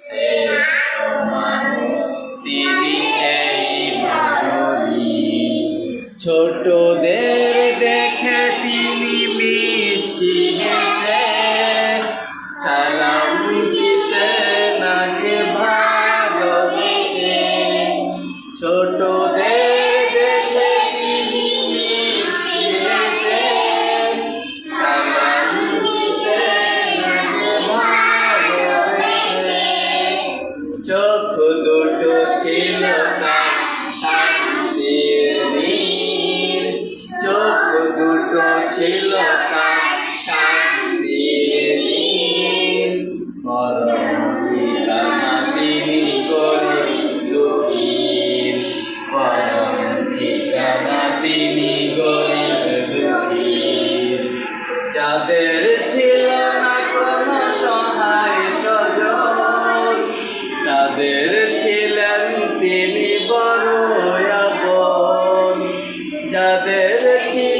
শ্রেষ্ঠ মানুষ তিনি এই ধরনী। ছোটদের দেখে তিনি মিষ্টি হেসে সালাম দিতেন আগে ভালোবেসে। ছোটদের দেখে তিনি মিষ্টি হেসে সালাম দিতেন আগে ভালোবেসে। চোখ দুটো ছিল তার শান্তির নীর, চোখ দুটো ছিল তার শান্তির নীর। পরম ঠিকানা তিনি গরিব দুঃখীর, পরম ঠিকানা তিনি গরিব দুঃখীর। যাদের ছিল না কোনো সহায় স্বজন, তাদের ছিলেন তিনি বড় আপন। যাদের ছিল